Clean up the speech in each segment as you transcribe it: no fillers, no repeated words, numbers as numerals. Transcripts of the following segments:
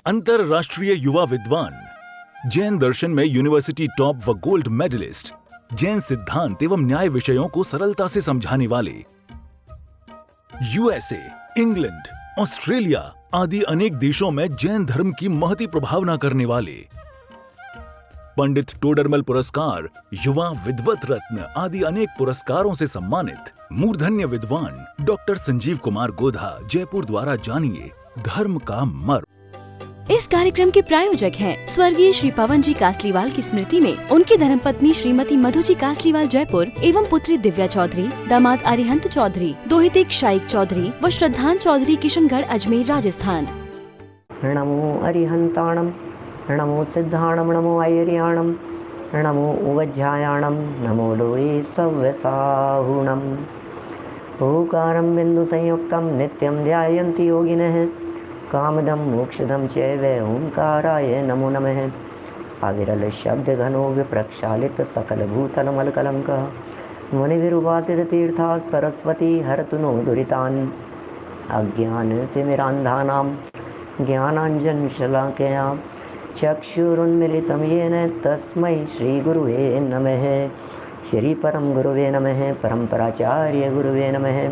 अंतरराष्ट्रीय युवा विद्वान, जैन दर्शन में यूनिवर्सिटी टॉप व गोल्ड मेडलिस्ट, जैन सिद्धांत एवं न्याय विषयों को सरलता से समझाने वाले, यूएसए, इंग्लैंड, ऑस्ट्रेलिया आदि अनेक देशों में जैन धर्म की महती प्रभावना करने वाले, पंडित टोडरमल पुरस्कार, युवा विद्वत रत्न आदि अनेक पुरस्कारों से सम्मानित मूर्धन्य विद्वान डॉक्टर संजीव कुमार गोधा जयपुर द्वारा जानिए धर्म का मर्म। इस कार्यक्रम के प्रायोजक हैं स्वर्गीय श्री पवन जी कासलीवाल की स्मृति में उनकी धर्मपत्नी श्रीमती मधु जी कासलीवाल जयपुर एवं पुत्री दिव्या चौधरी, दामाद अरिहंत चौधरी, दोहिते शाइक चौधरी व श्रद्धान चौधरी किशनगढ़ अजमेर राजस्थान। नमो अरिहंताणम, नमो सिद्धाणम, नमो आयर्याणम, नमो उवज्जायाणम, नमो लोये सव्यसाहुणम। ओकारं बिंदु संयुक्तं नित्यं ध्यायन्ति योगिनः, कामदं मोक्षदं चैव ओंकाराय नमो नमः। अविरल शब्द घनोग प्रक्षालित सकल भूतल मलकलंक, मुनिविरुपासित तीर्था सरस्वती हरतु नो दुरितान्। अज्ञान तिमिरान्धानां ज्ञानाञ्जन शलाकया चक्षुरुन्मिलितं येन तस्मै श्रीगुरुवे नमः। श्री परम गुरुवे नमः। परम्पराचार्य गुरुवे नमः।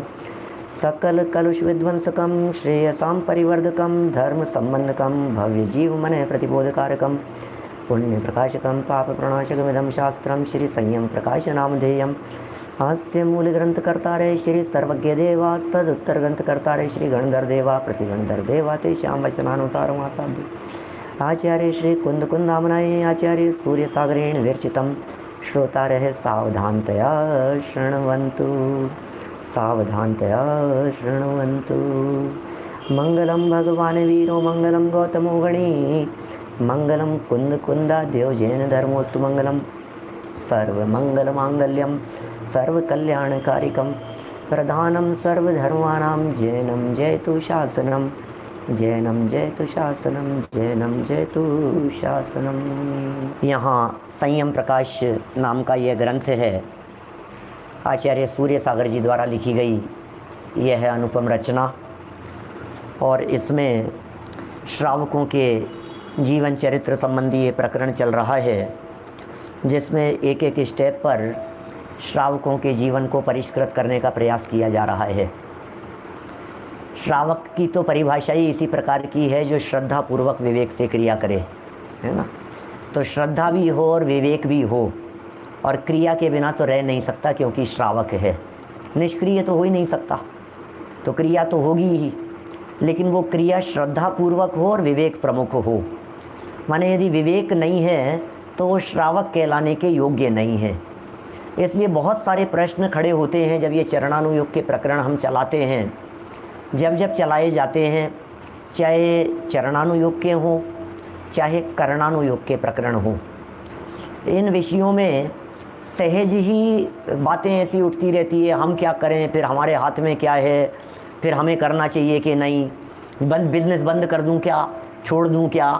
सकल कलुष विध्वंसकम श्रेयसां परिवर्धकम धर्म संबंधकम भव्य जीव मन प्रतिबोधकारकम पुण्य प्रकाशकम पाप प्रणाशकमिदं शास्त्रम श्री संयम प्रकाश नामधेयम। हास्य मूल ग्रंथ कर्तारे श्री सर्वज्ञ देवास्तदुत्तर ग्रंथ कर्तारे श्री गणधर देवा प्रतिगणधर देवा तेषां वचनानुसारम् आसाद्य आचार्य श्री कुंद कुंदामनाय आचार्य सूर्य सागरेण विरचितम श्रोतारः सावधानतया शृण्वन्तु, सावधानतया शृण्वन्तु। मंगलम भगवान वीरो मंगलम गौतमो गणी, मंगलम कुंद कुंदाद्यो जैन धर्मोस्तु मंगलम। सर्वमंगल मांगल्यम सर्वकल्याणकारिकम प्रधानम सर्वधर्माणां जैनम जयतु शासनम, जैनम जयतु शासनम, जैनम जयतु शासनम। यहाँ संयम प्रकाश नाम का यह ग्रंथ है, आचार्य सूर्य सागर जी द्वारा लिखी गई यह है अनुपम रचना। और इसमें श्रावकों के जीवन चरित्र संबंधी ये प्रकरण चल रहा है, जिसमें एक एक स्टेप पर श्रावकों के जीवन को परिष्कृत करने का प्रयास किया जा रहा है। श्रावक की तो परिभाषा ही इसी प्रकार की है जो श्रद्धा पूर्वक विवेक से क्रिया करे, है ना। तो श्रद्धा भी हो और विवेक भी हो, और क्रिया के बिना तो रह नहीं सकता, क्योंकि श्रावक है, निष्क्रिय तो हो ही नहीं सकता, तो क्रिया तो होगी ही, लेकिन वो क्रिया श्रद्धा पूर्वक हो और विवेक प्रमुख हो। माने यदि विवेक नहीं है तो वो श्रावक कहलाने के योग्य नहीं है। इसलिए बहुत सारे प्रश्न खड़े होते हैं जब ये चरणानुयोग के प्रकरण हम चलाते हैं, जब चलाए जाते हैं, चाहे चरणानुयोग के हों चाहे करणानुयोग के प्रकरण हों। इन विषयों में सहज ही बातें ऐसी उठती रहती है, हम क्या करें, फिर हमारे हाथ में क्या है, फिर हमें करना चाहिए कि नहीं, बिजनेस बंद कर दूं क्या, छोड़ दूं क्या,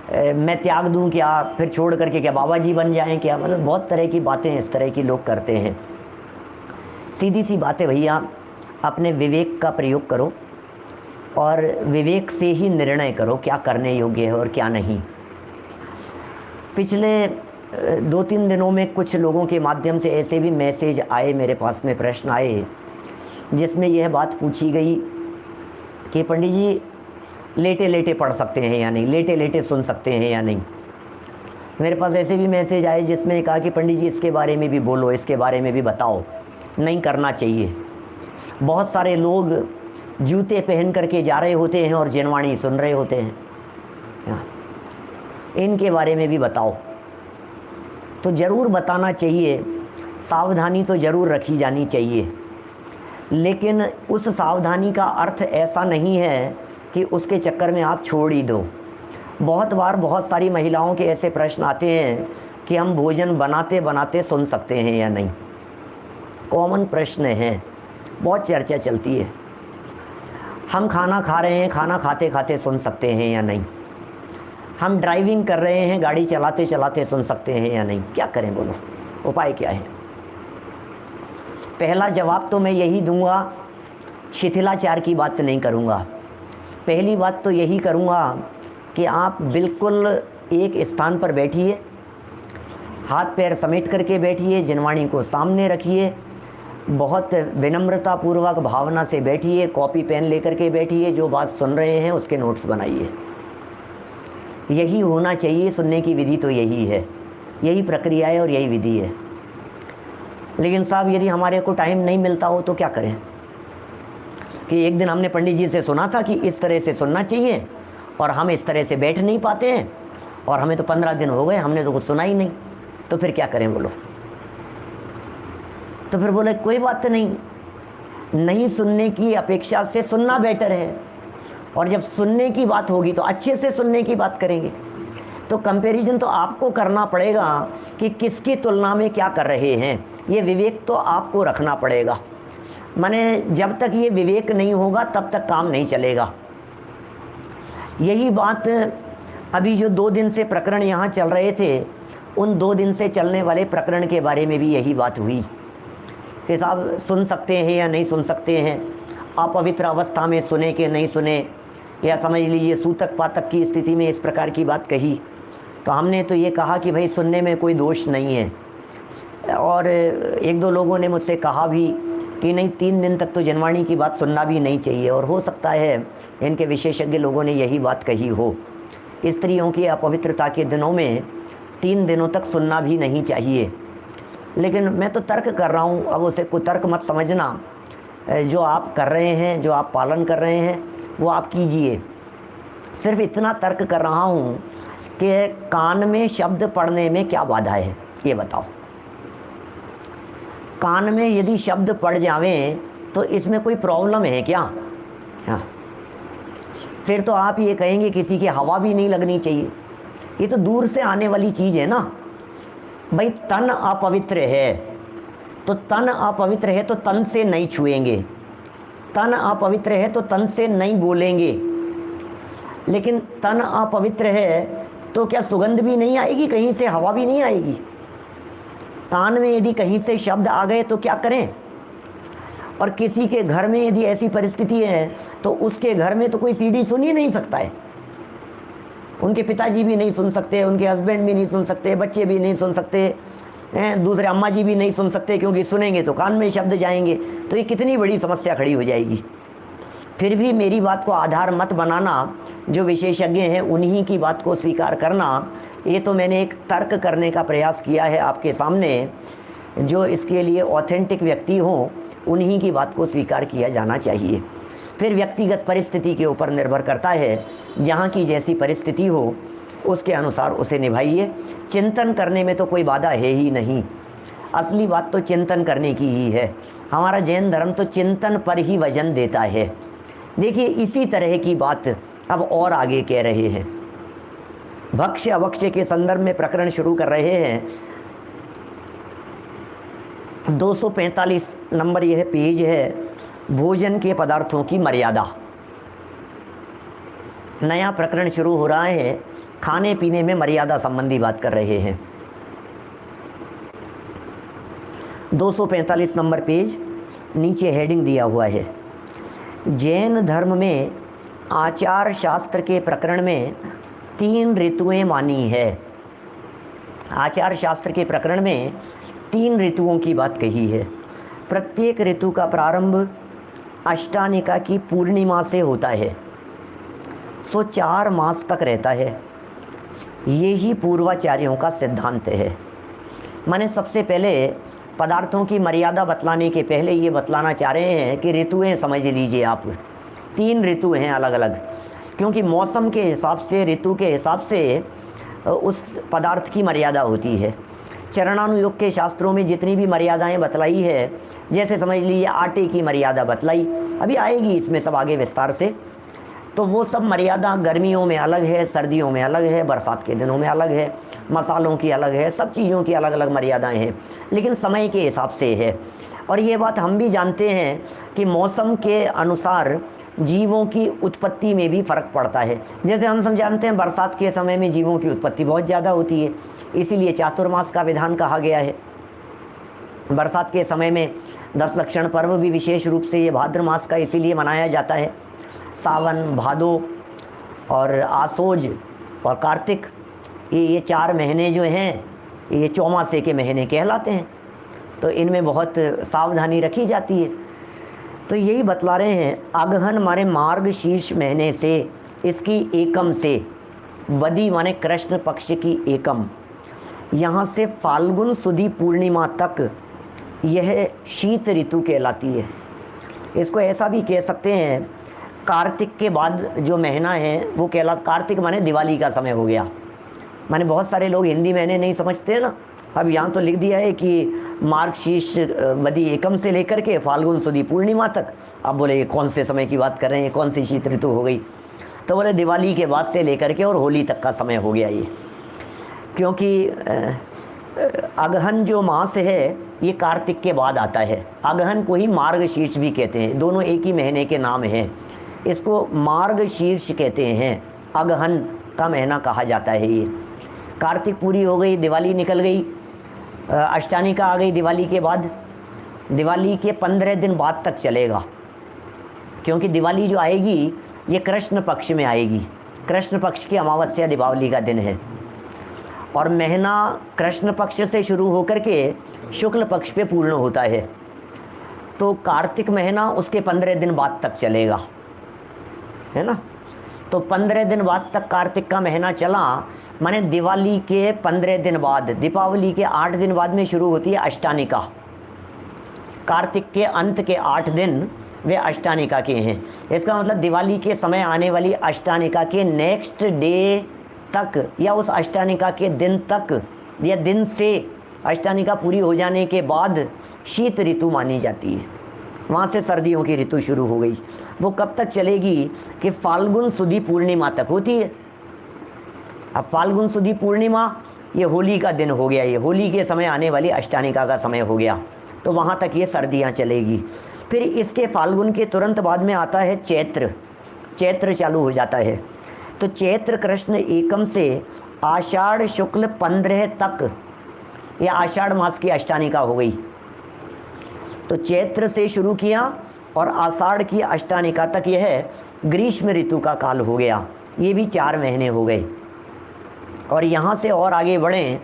मैं त्याग दूं क्या, फिर छोड़ करके क्या बाबा जी बन जाएं क्या। मतलब बहुत तरह की बातें इस तरह की लोग करते हैं। सीधी सी बात है भैया, अपने विवेक का प्रयोग करो और विवेक से ही निर्णय करो क्या करने योग्य है और क्या नहीं। पिछले 2-3 दिनों में कुछ लोगों के माध्यम से ऐसे भी मैसेज आए, मेरे पास में प्रश्न आए, जिसमें यह बात पूछी गई कि पंडित जी लेटे लेटे पढ़ सकते हैं या नहीं, लेटे लेटे सुन सकते हैं या नहीं। मेरे पास ऐसे भी मैसेज आए जिसमें कहा कि पंडित जी इसके बारे में भी बोलो, इसके बारे में भी बताओ, नहीं करना चाहिए। बहुत सारे लोग जूते पहन करके जा रहे होते हैं और जनवाणी सुन रहे होते हैं, इनके बारे में भी बताओ। तो ज़रूर बताना चाहिए, सावधानी तो ज़रूर रखी जानी चाहिए, लेकिन उस सावधानी का अर्थ ऐसा नहीं है कि उसके चक्कर में आप छोड़ ही दो। बहुत बार बहुत सारी महिलाओं के ऐसे प्रश्न आते हैं कि हम भोजन बनाते बनाते सुन सकते हैं या नहीं। कॉमन प्रश्न है, बहुत चर्चा चलती है। हम खाना खा रहे हैं, खाना खाते खाते सुन सकते हैं या नहीं। हम ड्राइविंग कर रहे हैं, गाड़ी चलाते चलाते सुन सकते हैं या नहीं। क्या करें, बोलो, उपाय क्या है? पहला जवाब तो मैं यही दूंगा, शिथिलाचार की बात नहीं करूंगा। पहली बात तो यही करूँगा कि आप बिल्कुल एक स्थान पर बैठिए, हाथ पैर समेट करके बैठिए, जिनवाणी को सामने रखिए, बहुत विनम्रता पूर्वक भावना से बैठिए, कॉपी पेन लेकर के बैठिए, जो बात सुन रहे हैं उसके नोट्स बनाइए। यही होना चाहिए, सुनने की विधि तो यही है, यही प्रक्रिया है और यही विधि है। लेकिन साहब यदि हमारे को टाइम नहीं मिलता हो तो क्या करें कि एक दिन हमने पंडित जी से सुना था कि इस तरह से सुनना चाहिए और हम इस तरह से बैठ नहीं पाते हैं और हमें तो 15 दिन हो गए, हमने तो कुछ सुना ही नहीं, तो फिर क्या करें बोलो। तो फिर बोले कोई बात नहीं, नहीं सुनने की अपेक्षा से सुनना बेटर है, और जब सुनने की बात होगी तो अच्छे से सुनने की बात करेंगे। तो कंपैरिजन तो आपको करना पड़ेगा कि किसकी तुलना में क्या कर रहे हैं, ये विवेक तो आपको रखना पड़ेगा। माने जब तक ये विवेक नहीं होगा तब तक काम नहीं चलेगा। यही बात अभी जो 2 दिन से प्रकरण यहाँ चल रहे थे, उन 2 दिन से चलने वाले प्रकरण के बारे में भी यही बात हुई कि साहब सुन सकते हैं या नहीं सुन सकते हैं, अपवित्र अवस्था में सुने कि नहीं सुने, या समझ लीजिए सूतक पातक की स्थिति में इस प्रकार की बात कही। तो हमने तो ये कहा कि भाई सुनने में कोई दोष नहीं है, और 1-2 लोगों ने मुझसे कहा भी कि नहीं 3 दिन तक तो जनवाणी की बात सुनना भी नहीं चाहिए, और हो सकता है इनके विशेषज्ञ लोगों ने यही बात कही हो। स्त्रियों की अपवित्रता के दिनों में 3 दिनों तक सुनना भी नहीं चाहिए। लेकिन मैं तो तर्क कर रहा हूँ, अब उसे कुतर्क मत समझना। जो आप कर रहे हैं, जो आप पालन कर रहे हैं वो आप कीजिए। सिर्फ इतना तर्क कर रहा हूँ कि कान में शब्द पढ़ने में क्या बाधा है, ये बताओ। कान में यदि शब्द पड़ जावें तो इसमें कोई प्रॉब्लम है क्या? हाँ, फिर तो आप ये कहेंगे किसी की हवा भी नहीं लगनी चाहिए, ये तो दूर से आने वाली चीज़ है ना। भाई तन अपवित्र है तो तन अपवित्र है तो तन से नहीं छुएंगे, तन अपवित्र है तो तन से नहीं बोलेंगे। लेकिन तन अपवित्र है तो क्या सुगंध भी नहीं आएगी, कहीं से हवा भी नहीं आएगी? कान में यदि कहीं से शब्द आ गए तो क्या करें? और किसी के घर में यदि ऐसी परिस्थिति है तो उसके घर में तो कोई सीडी सुन ही नहीं सकता है, उनके पिताजी भी नहीं सुन सकते, उनके हस्बैंड भी नहीं सुन सकते, बच्चे भी नहीं सुन सकते, दूसरे अम्मा जी भी नहीं सुन सकते, क्योंकि सुनेंगे तो कान में शब्द जाएंगे, तो ये कितनी बड़ी समस्या खड़ी हो जाएगी। फिर भी मेरी बात को आधार मत बनाना, जो विशेषज्ञ हैं उन्हीं की बात को स्वीकार करना। ये तो मैंने एक तर्क करने का प्रयास किया है आपके सामने, जो इसके लिए ऑथेंटिक व्यक्ति हों उन्हीं की बात को स्वीकार किया जाना चाहिए। फिर व्यक्तिगत परिस्थिति के ऊपर निर्भर करता है, जहाँ की जैसी परिस्थिति हो उसके अनुसार उसे निभाइए। चिंतन करने में तो कोई बाधा है ही नहीं, असली बात तो चिंतन करने की ही है। हमारा जैन धर्म तो चिंतन पर ही वजन देता है। देखिए इसी तरह की बात अब और आगे कह रहे हैं। भक्ष्य अभक्ष्य के संदर्भ में प्रकरण शुरू कर रहे हैं। 245 नंबर यह पेज है, भोजन के पदार्थों की मर्यादा। नया प्रकरण शुरू हो रहा है, खाने पीने में मर्यादा संबंधी बात कर रहे हैं। 245 नंबर पेज, नीचे हेडिंग दिया हुआ है, जैन धर्म में आचार शास्त्र के प्रकरण में 3 ऋतुएं मानी है। आचार शास्त्र के प्रकरण में 3 ऋतुओं की बात कही है। प्रत्येक ऋतु का प्रारंभ अष्टानिका की पूर्णिमा से होता है, सो 4 मास तक रहता है। यही पूर्वाचार्यों का सिद्धांत है। मैंने सबसे पहले पदार्थों की मर्यादा बतलाने के पहले ये बतलाना चाह रहे हैं कि ऋतुएं समझ लीजिए आप। 3 ऋतु हैं अलग अलग, क्योंकि मौसम के हिसाब से, ऋतु के हिसाब से उस पदार्थ की मर्यादा होती है। चरणानुयोग के शास्त्रों में जितनी भी मर्यादाएं बतलाई है, जैसे समझ लीजिए आटे की मर्यादा बतलाई, अभी आएगी इसमें सब आगे विस्तार से, तो वो सब मर्यादा गर्मियों में अलग है, सर्दियों में अलग है, बरसात के दिनों में अलग है, मसालों की अलग है, सब चीज़ों की अलग अलग मर्यादाएं हैं, लेकिन समय के हिसाब से है। और ये बात हम भी जानते हैं कि मौसम के अनुसार जीवों की उत्पत्ति में भी फ़र्क पड़ता है। जैसे हम सब जानते हैं बरसात के समय में जीवों की उत्पत्ति बहुत ज़्यादा होती है, इसीलिए चातुर्मास का विधान कहा गया है। बरसात के समय में 10 लक्षण पर्व भी विशेष रूप से ये भाद्र मास का इसीलिए मनाया जाता है। सावन, भादो और आसोज और कार्तिक, ये 4 महीने जो हैं ये चौमासे के महीने कहलाते हैं। तो इनमें बहुत सावधानी रखी जाती है। तो यही बतला रहे हैं, अगहन माने मार्गशीर्ष महीने से, इसकी एकम से, बदी माने कृष्ण पक्ष की एकम, यहाँ से फाल्गुन सुदी पूर्णिमा तक यह शीत ऋतु कहलाती है। इसको ऐसा भी कह सकते हैं, कार्तिक के बाद जो महीना है वो कार्तिक माने दिवाली का समय हो गया। माने बहुत सारे लोग हिंदी महीने नहीं समझते हैं ना, अब यहाँ तो लिख दिया है कि मार्गशीर्ष बदी एकम से लेकर के फाल्गुन सुदी पूर्णिमा तक। अब बोले ये कौन से समय की बात कर रहे हैं, कौन सी शीत ऋतु हो गई? तो बोले दिवाली के बाद से लेकर के और होली तक का समय हो गया ये, क्योंकि अगहन जो मास है ये कार्तिक के बाद आता है। अगहन को ही मार्गशीर्ष भी कहते हैं, दोनों एक ही महीने के नाम हैं। इसको मार्गशीर्ष कहते हैं, अगहन का महीना कहा जाता है ये। कार्तिक पूरी हो गई, दिवाली निकल गई, अष्टानिका आ गई दिवाली के बाद। दिवाली के 15 दिन बाद तक चलेगा, क्योंकि दिवाली जो आएगी ये कृष्ण पक्ष में आएगी। कृष्ण पक्ष की अमावस्या दीपावली का दिन है, और महीना कृष्ण पक्ष से शुरू होकर के शुक्ल पक्ष पे पूर्ण होता है। तो कार्तिक महीना उसके 15 दिन बाद तक चलेगा, है ना। तो 15 दिन बाद तक कार्तिक का महीना चला, माने दिवाली के 15 दिन बाद, दीपावली के 8 दिन बाद में शुरू होती है अष्टानिका। कार्तिक के अंत के 8 दिन वे अष्टानिका के हैं। इसका मतलब दिवाली के समय आने वाली अष्टानिका के नेक्स्ट डे तक, या उस अष्टानिका के दिन तक, या दिन से अष्टानिका पूरी हो जाने के बाद शीत ऋतु मानी जाती है। वहाँ से सर्दियों की ऋतु शुरू हो गई। वो कब तक चलेगी कि फाल्गुन सुदी पूर्णिमा तक होती है। अब फाल्गुन सुदी पूर्णिमा ये होली का दिन हो गया, ये होली के समय आने वाली अष्टानिका का समय हो गया, तो वहाँ तक ये सर्दियाँ चलेगी। फिर इसके फाल्गुन के तुरंत बाद में आता है चैत्र। चैत्र चालू हो जाता है। तो चैत्र कृष्ण एकम से आषाढ़ शुक्ल 15 तक, या आषाढ़ मास की अष्टानिका हो गई। तो चैत्र से शुरू किया और आषाढ़ की अष्टानिका तक यह ग्रीष्म ऋतु का काल हो गया। ये भी 4 महीने हो गए। और यहाँ से और आगे बढ़ें,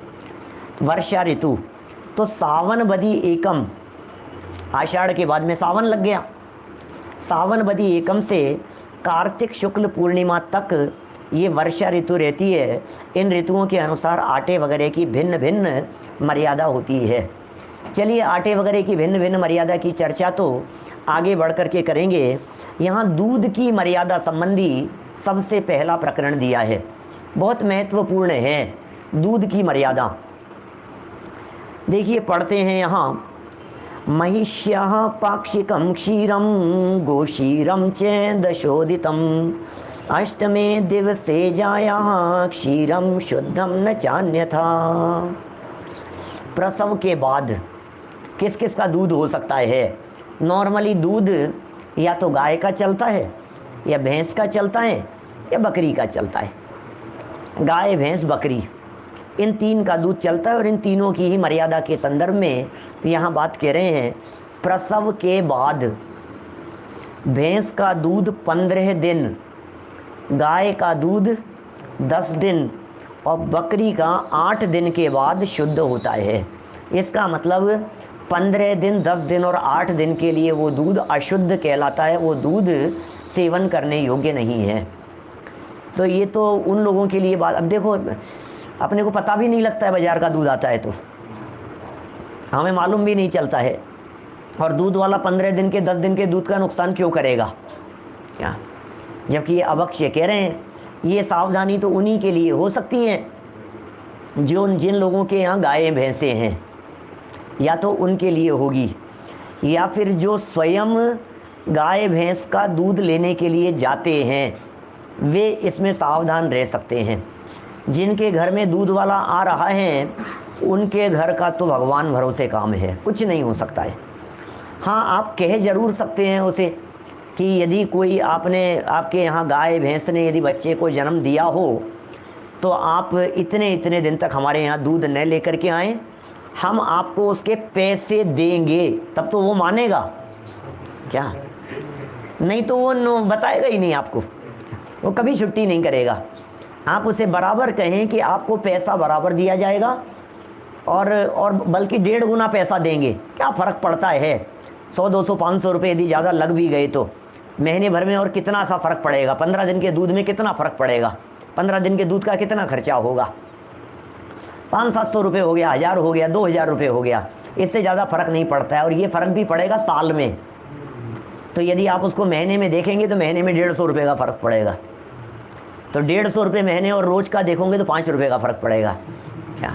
वर्षा ऋतु। तो सावन बदी एकम, आषाढ़ के बाद में सावन लग गया। सावन बदी एकम से कार्तिक शुक्ल पूर्णिमा तक ये वर्षा ऋतु रहती है। इन ऋतुओं के अनुसार आटे वगैरह की भिन्न भिन्न मर्यादा होती है। चलिए आटे वगैरह की भिन्न भिन्न मर्यादा की चर्चा तो आगे बढ़ कर के करेंगे। यहाँ दूध की मर्यादा संबंधी सबसे पहला प्रकरण दिया है, बहुत महत्वपूर्ण है दूध की मर्यादा। देखिए पढ़ते हैं यहाँ, महिष्यः पाक्षिकं क्षीरं गोक्षीरं च दशोदितम् अष्टमे दिवसे जायाः क्षीरं शुद्धं न चान्यथा। प्रसव के बाद किस किस का दूध हो सकता है? नॉर्मली दूध या तो गाय का चलता है, या भैंस का चलता है, या बकरी का चलता है। गाय, भैंस, बकरी, इन 3 का दूध चलता है। और इन तीनों की ही मर्यादा के संदर्भ में यहाँ बात कह रहे हैं। प्रसव के बाद भैंस का दूध 15 दिन, गाय का दूध 10 दिन और बकरी का 8 दिन के बाद शुद्ध होता है। इसका मतलब 15 दिन, 10 दिन और 8 दिन के लिए वो दूध अशुद्ध कहलाता है, वो दूध सेवन करने योग्य नहीं है। तो ये तो उन लोगों के लिए बात। अब देखो, अपने को पता भी नहीं लगता है बाज़ार का दूध आता है तो हमें मालूम भी नहीं चलता है। और दूध वाला 15 दिन के, 10 दिन के दूध का नुकसान क्यों करेगा क्या? जबकि ये अभक्ष्य कह रहे हैं। ये सावधानी तो उन्हीं के लिए हो सकती है जिन लोगों के यहाँ गायें भैंसें हैं, या तो उनके लिए होगी, या फिर जो स्वयं गाय भैंस का दूध लेने के लिए जाते हैं वे इसमें सावधान रह सकते हैं। जिनके घर में दूध वाला आ रहा है उनके घर का तो भगवान भरोसे काम है, कुछ नहीं हो सकता है। हाँ, आप कह ज़रूर सकते हैं उसे कि यदि कोई आपके यहाँ गाय भैंस ने यदि बच्चे को जन्म दिया हो तो आप इतने इतने दिन तक हमारे यहाँ दूध न लेकर के आएँ, हम आपको उसके पैसे देंगे, तब तो वो मानेगा क्या? नहीं तो वो बताएगा ही नहीं आपको, वो कभी छुट्टी नहीं करेगा। आप उसे बराबर कहें कि आपको पैसा बराबर दिया जाएगा और बल्कि 1.5 गुना पैसा देंगे, क्या फ़र्क पड़ता है, 100 200 500 रुपये यदि ज़्यादा लग भी गए तो महीने भर में और कितना सा फ़र्क पड़ेगा, 15 दिन के दूध में कितना फ़र्क पड़ेगा, 15 दिन के दूध का कितना खर्चा होगा, 500-700 रुपये हो गया, 1000 हो गया, 2000 रुपये हो गया, इससे ज़्यादा फ़र्क नहीं पड़ता है। और ये फ़र्क भी पड़ेगा साल में, तो यदि आप उसको महीने में देखेंगे तो महीने में 150 रुपये का फ़र्क पड़ेगा, तो 150 रुपये महीने और रोज़ का देखोगे तो 5 रुपये का फ़र्क पड़ेगा क्या,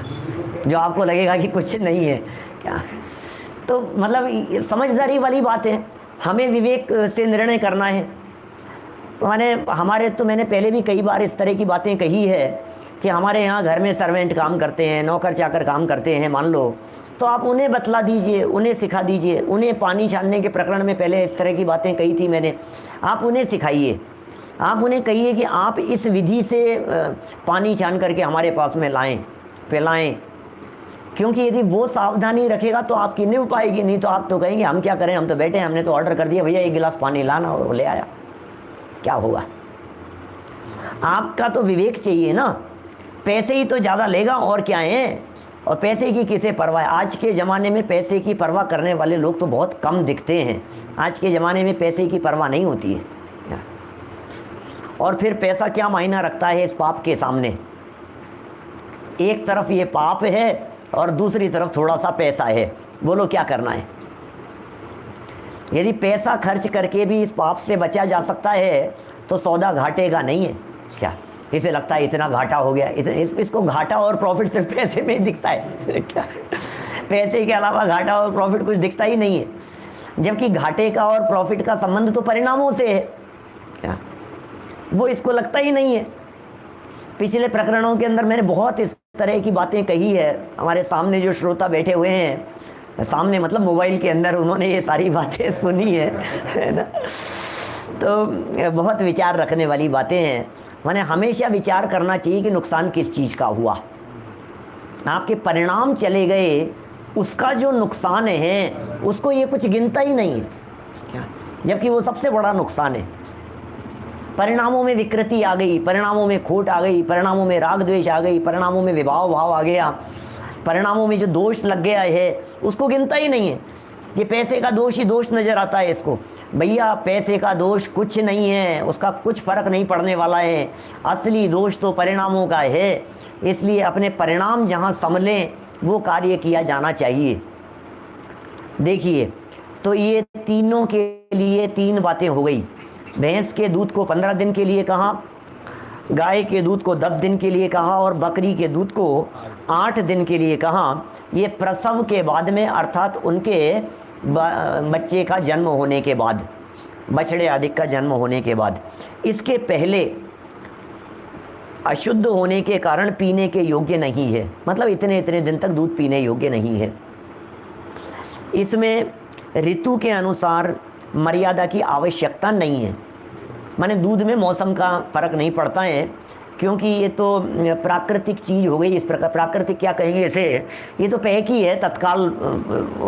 जो आपको लगेगा कि कुछ नहीं है क्या। तो मतलब समझदारी वाली बात है, हमें विवेक से निर्णय करना है। मैंने पहले भी कई बार इस तरह की बातें कही है कि हमारे यहाँ घर में सर्वेंट काम करते हैं, नौकर चाकर काम करते हैं मान लो, तो आप उन्हें बतला दीजिए, उन्हें सिखा दीजिए। उन्हें पानी छानने के प्रकरण में पहले इस तरह की बातें कही थी मैंने, आप उन्हें सिखाइए, आप उन्हें कहिए कि आप इस विधि से पानी छान करके हमारे पास में लाएं, पिलाएं, क्योंकि यदि वो सावधानी रखेगा तो आपकी नहीं हो पाएगी। नहीं तो आप तो कहेंगे हम क्या करें, हम तो बैठे हैं, हमने तो ऑर्डर कर दिया भैया 1 गिलास पानी लाना, और वो ले आया, क्या होगा। आपका तो विवेक चाहिए ना, पैसे ही तो ज़्यादा लेगा और क्या है, और पैसे की किसे परवाह है। आज के ज़माने में पैसे की परवाह करने वाले लोग तो बहुत कम दिखते हैं। आज के ज़माने में पैसे की परवाह नहीं होती है। और फिर पैसा क्या मायना रखता है इस पाप के सामने। एक तरफ ये पाप है और दूसरी तरफ थोड़ा सा पैसा है, बोलो क्या करना है। यदि पैसा खर्च करके भी इस पाप से बचा जा सकता है तो सौदा घाटे का नहीं है क्या। इसे लगता है इतना घाटा हो गया, इसको घाटा और प्रॉफिट सिर्फ पैसे में ही दिखता है क्या, पैसे के अलावा घाटा और प्रॉफिट कुछ दिखता ही नहीं है। जबकि घाटे का और प्रॉफिट का संबंध तो परिणामों से है क्या, वो इसको लगता ही नहीं है। पिछले प्रकरणों के अंदर मैंने बहुत इस तरह की बातें कही है। हमारे सामने जो श्रोता बैठे हुए हैं, सामने मतलब मोबाइल के अंदर, उन्होंने ये सारी बातें सुनी है ना। तो बहुत विचार रखने वाली बातें हैं। मैंने हमेशा विचार करना चाहिए कि नुकसान किस चीज़ का हुआ। आपके परिणाम चले गए, उसका जो नुकसान है उसको ये कुछ गिनता ही नहीं है, जबकि वो सबसे बड़ा नुकसान है। परिणामों में विकृति आ गई, परिणामों में खोट आ गई, परिणामों में राग द्वेष आ गई, परिणामों में विभाव भाव आ गया, परिणामों में जो दोष लग गया है उसको गिनता ही नहीं है। ये पैसे का दोष ही दोष नज़र आता है इसको। भैया पैसे का दोष कुछ नहीं है, उसका कुछ फर्क नहीं पड़ने वाला है। असली दोष तो परिणामों का है। इसलिए अपने परिणाम जहाँ संभलें वो कार्य किया जाना चाहिए। देखिए, तो ये तीनों के लिए 3 बातें हो गई। भैंस के दूध को 15 दिन के लिए कहा, गाय के दूध को 10 दिन के लिए कहा, और बकरी के दूध को 8 दिन के लिए कहा। ये प्रसव के बाद में, अर्थात उनके बच्चे का जन्म होने के बाद, बछड़े आदि का जन्म होने के बाद। इसके पहले अशुद्ध होने के कारण पीने के योग्य नहीं है, मतलब इतने इतने दिन तक दूध पीने योग्य नहीं है। इसमें ऋतु के अनुसार मर्यादा की आवश्यकता नहीं है। माने दूध में मौसम का फ़र्क नहीं पड़ता है, क्योंकि ये तो प्राकृतिक चीज़ हो गई। इस प्रकार प्राकृतिक क्या कहेंगे इसे, ये तो पैक ही है, तत्काल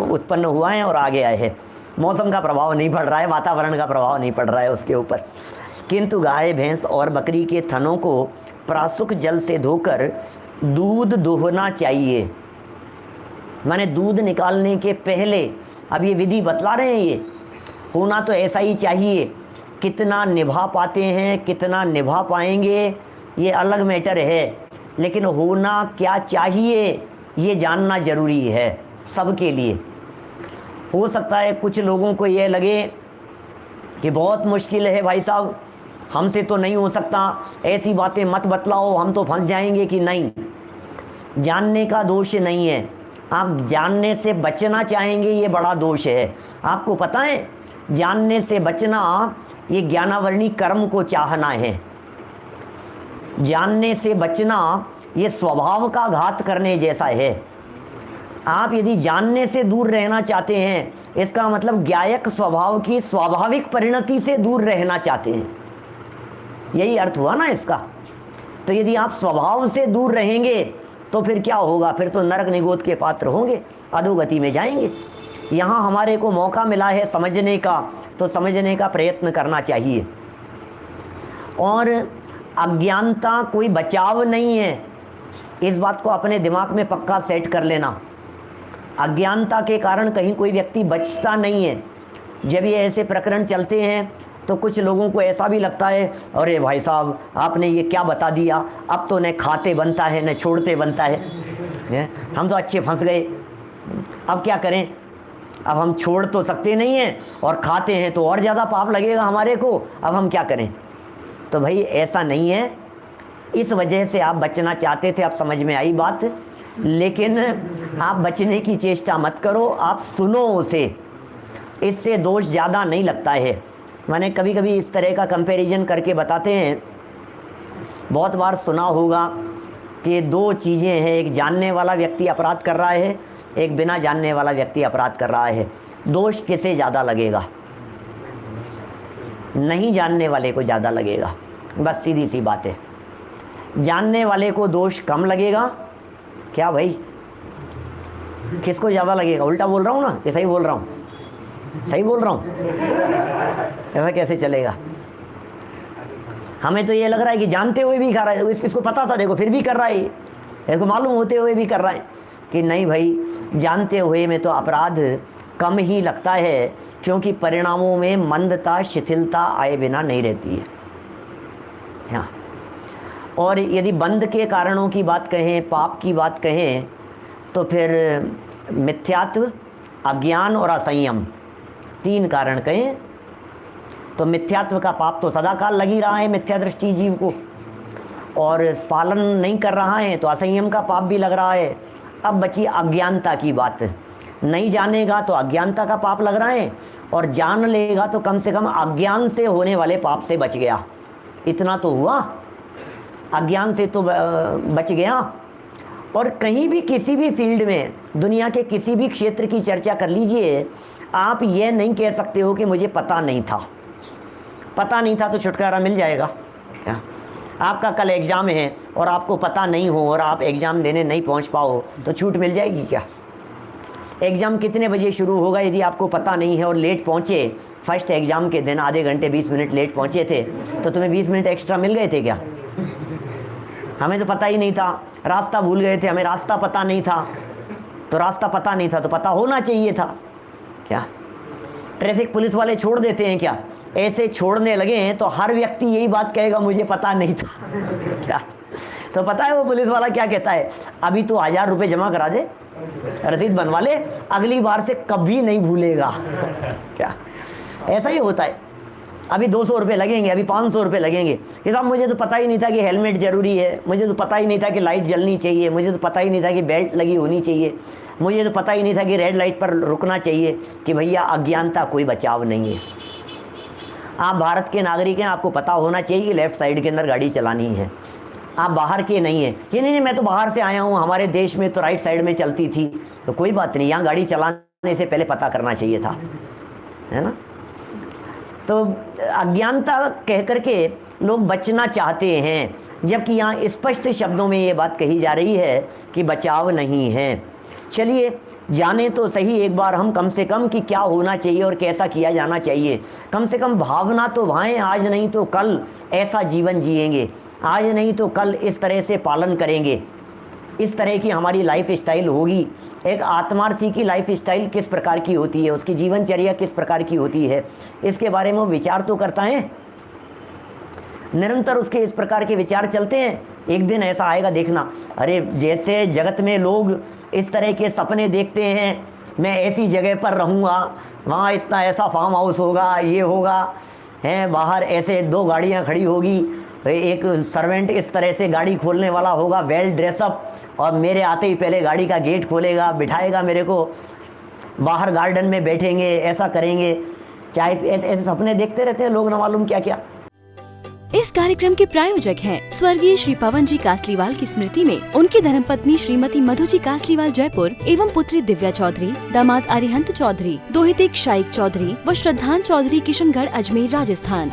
उत्पन्न हुआ है और आ गया है। मौसम का प्रभाव नहीं पड़ रहा है, वातावरण का प्रभाव नहीं पड़ रहा है उसके ऊपर। किंतु गाय, भैंस और बकरी के थनों को प्रासुक जल से धोकर दूध दोहना चाहिए। माने दूध निकालने के पहले, अब ये विधि बतला रहे हैं, ये होना तो ऐसा ही चाहिए। कितना निभा पाते हैं, कितना निभा पाएंगे, ये अलग मैटर है, लेकिन होना क्या चाहिए ये जानना ज़रूरी है सबके लिए। हो सकता है कुछ लोगों को ये लगे कि बहुत मुश्किल है भाई साहब, हमसे तो नहीं हो सकता, ऐसी बातें मत बतलाओ, हम तो फंस जाएंगे। कि नहीं, जानने का दोष नहीं है, आप जानने से बचना चाहेंगे, ये बड़ा दोष है। आपको पता है, जानने से बचना ये ज्ञानावरणी कर्म को चाहना है। जानने से बचना ये स्वभाव का घात करने जैसा है। आप यदि जानने से दूर रहना चाहते हैं, इसका मतलब ज्ञायक स्वभाव की स्वाभाविक परिणति से दूर रहना चाहते हैं, यही अर्थ हुआ ना इसका। तो यदि आप स्वभाव से दूर रहेंगे तो फिर क्या होगा, फिर तो नरक निगोद के पात्र होंगे, अधोगति में जाएंगे। यहाँ हमारे को मौका मिला है समझने का, तो समझने का प्रयत्न करना चाहिए। और अज्ञानता कोई बचाव नहीं है, इस बात को अपने दिमाग में पक्का सेट कर लेना। अज्ञानता के कारण कहीं कोई व्यक्ति बचता नहीं है। जब ये ऐसे प्रकरण चलते हैं तो कुछ लोगों को ऐसा भी लगता है, अरे भाई साहब आपने ये क्या बता दिया, अब तो न खाते बनता है न छोड़ते बनता है, हम तो अच्छे फंस गए, अब क्या करें, अब हम छोड़ तो सकते नहीं हैं और खाते हैं तो और ज़्यादा पाप लगेगा हमारे को, अब हम क्या करें। तो भाई ऐसा नहीं है, इस वजह से आप बचना चाहते थे, अब समझ में आई बात, लेकिन आप बचने की चेष्टा मत करो, आप सुनो उसे, इससे दोष ज़्यादा नहीं लगता है। मैंने कभी कभी इस तरह का कंपैरिजन करके बताते हैं, बहुत बार सुना होगा कि दो चीज़ें हैं, एक जानने वाला व्यक्ति अपराध कर रहा है, एक बिना जानने वाला व्यक्ति अपराध कर रहा है, दोष किसे ज़्यादा लगेगा? नहीं जानने वाले को ज़्यादा लगेगा, बस सीधी सी बात है। जानने वाले को दोष कम लगेगा क्या भाई? किसको ज़्यादा लगेगा? उल्टा बोल रहा हूँ ना कि सही बोल रहा हूँ? सही बोल रहा हूँ? ऐसा कैसे चलेगा? हमें तो ये लग रहा है कि जानते हुए भी कर रहा है, इसको पता था देखो फिर भी कर रहा है, इसको मालूम होते हुए भी कर रहा है, कि नहीं भाई जानते हुए में तो अपराध कम ही लगता है, क्योंकि परिणामों में मंदता शिथिलता आए बिना नहीं रहती है। हाँ, और यदि बंध के कारणों की बात कहें, पाप की बात कहें, तो फिर मिथ्यात्व, अज्ञान और असंयम, तीन कारण कहें तो मिथ्यात्व का पाप तो सदाकाल लग ही रहा है मिथ्या दृष्टि जीव को, और पालन नहीं कर रहा है तो असंयम का पाप भी लग रहा है। अब बची अज्ञानता की बात, नहीं जानेगा तो अज्ञानता का पाप लग रहा है, और जान लेगा तो कम से कम अज्ञान से होने वाले पाप से बच गया, इतना तो हुआ, अज्ञान से तो बच गया। और कहीं भी किसी भी फील्ड में, दुनिया के किसी भी क्षेत्र की चर्चा कर लीजिए, आप ये नहीं कह सकते हो कि मुझे पता नहीं था। पता नहीं था तो छुटकारा मिल जाएगा क्या? आपका कल एग्ज़ाम है और आपको पता नहीं हो और आप एग्ज़ाम देने नहीं पहुंच पाओ तो छूट मिल जाएगी क्या? एग्ज़ाम कितने बजे शुरू होगा यदि आपको पता नहीं है और लेट पहुँचे, फर्स्ट एग्ज़ाम के दिन आधे घंटे 20 मिनट लेट पहुँचे थे, तो तुम्हें 20 मिनट एक्स्ट्रा मिल गए थे क्या? हमें तो पता ही नहीं था, रास्ता भूल गए थे, हमें रास्ता पता नहीं था, तो रास्ता पता नहीं था तो पता होना चाहिए था क्या? ट्रैफिक पुलिस वाले छोड़ देते हैं क्या? ऐसे छोड़ने लगे हैं तो हर व्यक्ति यही बात कहेगा मुझे पता नहीं था क्या? तो पता है वो पुलिस वाला क्या कहता है? अभी तो 1000 रुपये जमा करा दे, रसीद बनवा ले, अगली बार से कभी नहीं भूलेगा क्या? ऐसा ही होता है। अभी 200 रुपये लगेंगे, अभी 500 रुपये लगेंगे कि साहब मुझे तो पता ही नहीं था कि हेलमेट ज़रूरी है, मुझे तो पता ही नहीं था कि लाइट जलनी चाहिए, मुझे तो पता ही नहीं था कि बेल्ट लगी होनी चाहिए, मुझे तो पता ही नहीं था कि रेड लाइट पर रुकना चाहिए। कि भैया अज्ञानता कोई बचाव नहीं है। आप भारत के नागरिक हैं, आपको पता होना चाहिए कि लेफ़्ट साइड के अंदर गाड़ी चलानी है। आप बाहर के नहीं हैं कि नहीं मैं तो बाहर से आया हूँ, हमारे देश में तो राइट साइड में चलती थी, तो कोई बात नहीं, यहाँ गाड़ी चलाने से पहले पता करना चाहिए था, है ना? तो अज्ञानता कह करके लोग बचना चाहते हैं, जबकि यहाँ स्पष्ट शब्दों में ये बात कही जा रही है कि बचाव नहीं है। चलिए जाने तो सही एक बार हम कम से कम कि क्या होना चाहिए और कैसा किया जाना चाहिए। कम से कम भावना तो भाएं, आज नहीं तो कल ऐसा जीवन जिएंगे, आज नहीं तो कल इस तरह से पालन करेंगे, इस तरह की हमारी लाइफ स्टाइल होगी। एक आत्मार्थी की लाइफ स्टाइल किस प्रकार की होती है, उसकी जीवनचर्या किस प्रकार की होती है, इसके बारे में वो विचार तो करता है, निरंतर उसके इस प्रकार के विचार चलते हैं। एक दिन ऐसा आएगा देखना, अरे जैसे जगत में लोग इस तरह के सपने देखते हैं, मैं ऐसी जगह पर रहूँगा, वहाँ इतना ऐसा फार्म हाउस होगा, ये होगा, हैं बाहर ऐसे 2 गाड़ियाँ खड़ी होगी, एक सर्वेंट इस तरह से गाड़ी खोलने वाला होगा, वेल ड्रेसअप, और मेरे आते ही पहले गाड़ी का गेट खोलेगा, बिठाएगा मेरे को, बाहर गार्डन में बैठेंगे, ऐसा करेंगे। चाहे ऐसे सपने देखते रहते हैं लोग, न मालूम क्या क्या। इस कार्यक्रम के प्रायोजक हैं स्वर्गीय श्री पवन जी कासलीवाल की स्मृति में उनकी धर्मपत्नी श्रीमती मधु जी कासलीवाल जयपुर एवं पुत्री दिव्या चौधरी, दामाद अरिहंत चौधरी, दोहिते शाइक चौधरी व श्रद्धान चौधरी किशनगढ़ अजमेर राजस्थान।